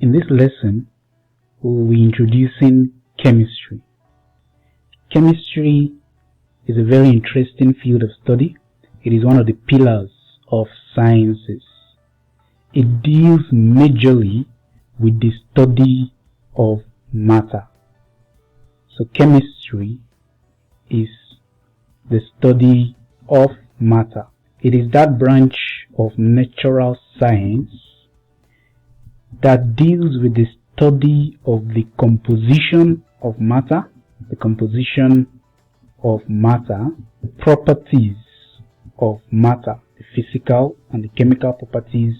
In this lesson, we'll be introducing chemistry. Chemistry is a very interesting field of study. It is one of the pillars of sciences. It deals majorly with the study of matter. So chemistry is the study of matter. It is that branch of natural science that deals with the study of the composition of matter, the properties of matter, the physical and the chemical properties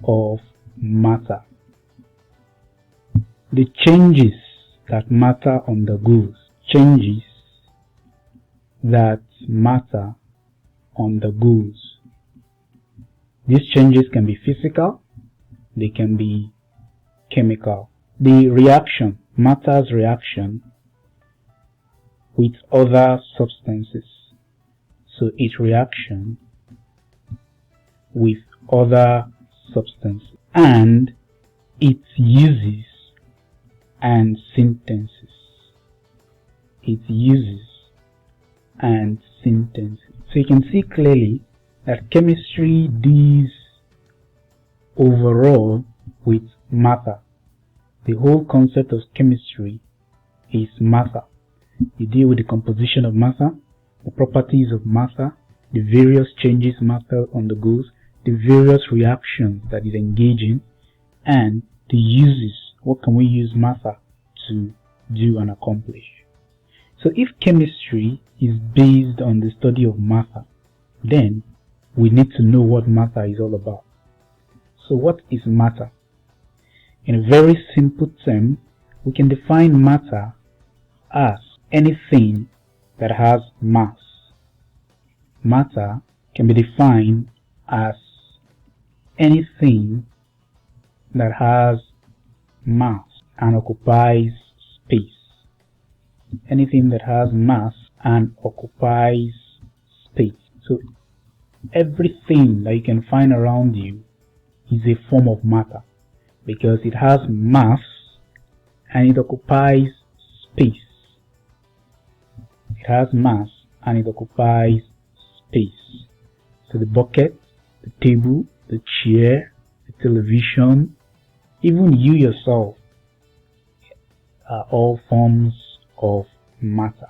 of matter, the changes that matter undergoes, These changes can be physical, they can be chemical. The reaction, matter's reaction with other substances. So its reaction with other substances and its uses and synthesis. So you can see clearly that chemistry deals overall with matter. The whole concept of chemistry is matter. You deal with the composition of matter, the properties of matter, the various changes matter undergoes, the various reactions that it engages in, and the uses. What can we use matter to do and accomplish? So if chemistry is based on the study of matter, then we need to know what matter is all about. So what is matter? In a very simple term, we can define matter as anything that has mass. Matter can be defined as anything that has mass and occupies space. Anything that has mass and occupies space. So everything that you can find around you is a form of matter because it has mass and it occupies space. It has mass and it occupies space. So the bucket, the table, the chair, the television, even you yourself are all forms of matter.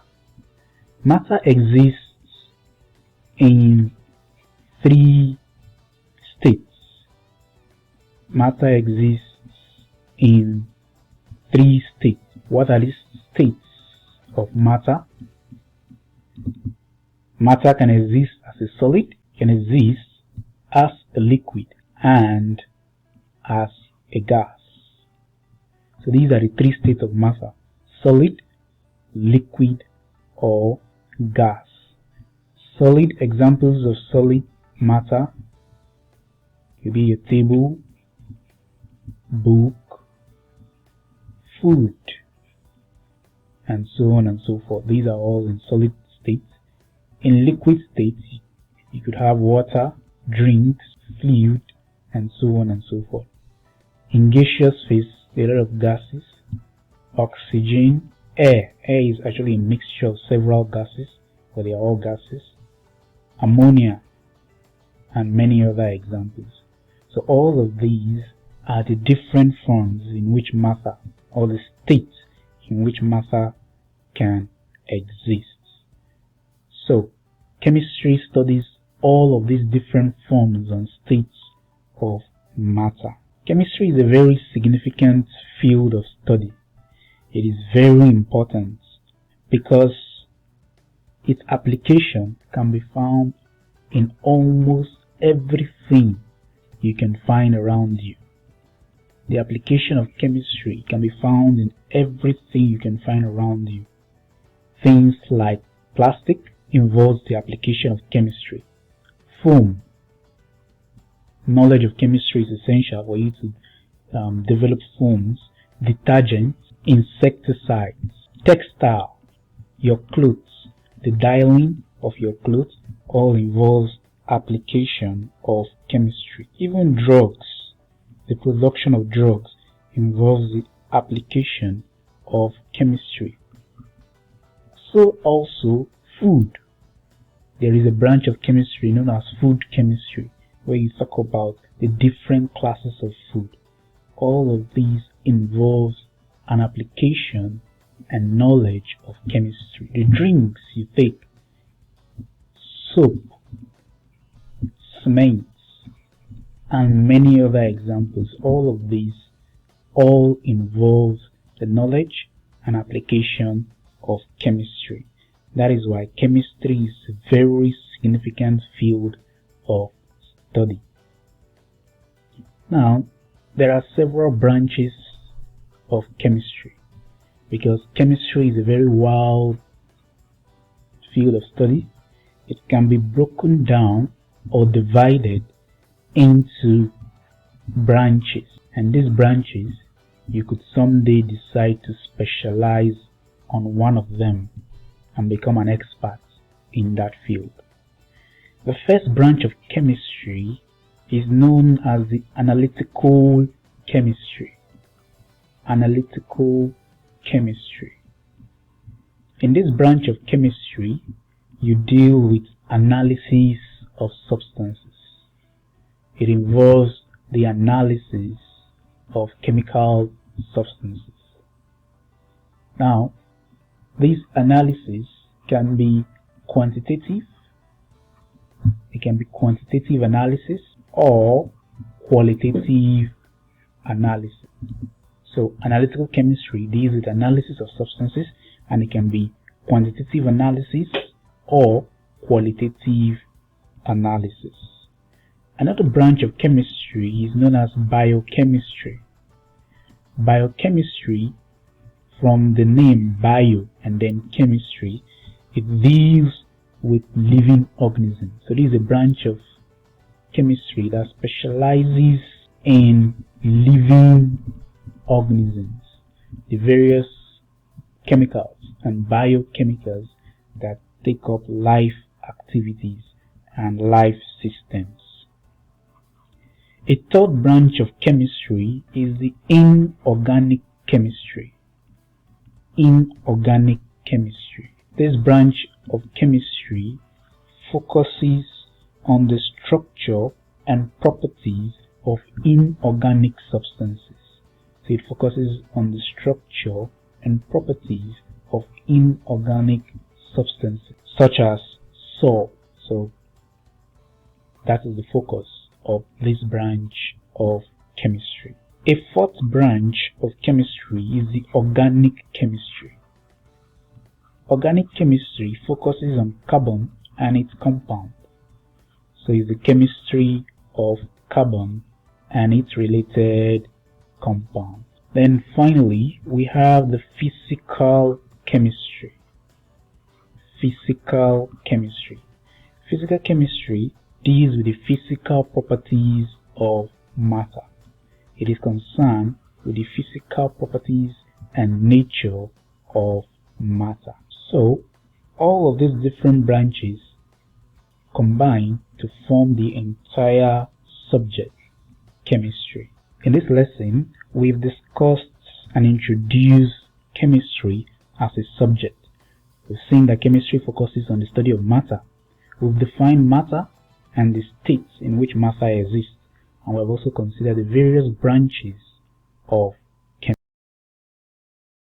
Matter exists in three states. Matter exists in three states. What are these states of matter? Matter can exist as a solid, can exist as a liquid, and as a gas. So these are the three states of matter: solid, liquid, or gas. Solid examples of solid matter could be a table, book, food, and so on and so forth. These are all in solid states. In liquid states, you could have water, drinks, fluid, and so on and so forth. In gaseous phase, there are a lot of gases, oxygen, air. Air is actually a mixture of several gases, but they are all gases. Ammonia, and many other examples. So all of these are the different forms in which matter, or the states in which matter can exist. So chemistry studies all of these different forms and states of matter. Chemistry is a very significant field of study. It is very important because its application can be found in almost everything you can find around you. The application of chemistry can be found in everything you can find around you. Things like plastic involves the application of chemistry. Foam. Knowledge of chemistry is essential for you to develop foams. Detergents, insecticides, textile, your clothes, the dyeing of your clothes all involves application of chemistry. Even drugs the production of drugs involves the application of chemistry. So also food. There is a branch of chemistry known as food chemistry, where you talk about the different classes of food. All of these involves an application and knowledge of chemistry. The drinks you take, soap, cements, and many other examples, all of these all involve the knowledge and application of chemistry. That is why chemistry is a very significant field of study. Now, there are several branches of chemistry because chemistry is a very wide field of study. It can be broken down or divided into branches, and these branches you could someday decide to specialize on one of them and become an expert in that field. The first branch of chemistry is known as the analytical chemistry. Analytical chemistry. In this branch of chemistry, you deal with analysis of substances. It involves the analysis of chemical substances. Now, this analysis can be quantitative. It can be quantitative analysis or qualitative analysis. So, analytical chemistry deals with analysis of substances, and it can be quantitative analysis or qualitative analysis. Another branch of chemistry is known as biochemistry. Biochemistry, from the name bio and then chemistry, it deals with living organisms. So this is a branch of chemistry that specializes in living organisms, the various chemicals and biochemicals that take up life activities and life systems. A third branch of chemistry is the inorganic chemistry. Inorganic chemistry. This branch of chemistry focuses on the structure and properties of inorganic substances. So it focuses on the structure and properties of inorganic substances, such as salt. So that is the focus of this branch of chemistry. A fourth branch of chemistry is the organic chemistry. Organic chemistry focuses on carbon and its compound. So it's the chemistry of carbon and its related compound. Then finally, we have the physical chemistry. Physical chemistry. Physical chemistry deals with the physical properties of matter. It is concerned with the physical properties and nature of matter. So, all of these different branches combine to form the entire subject, chemistry. In this lesson, we've discussed and introduced chemistry as a subject. We've seen that chemistry focuses on the study of matter. We've defined matter and the states in which matter exists, and we have also considered the various branches of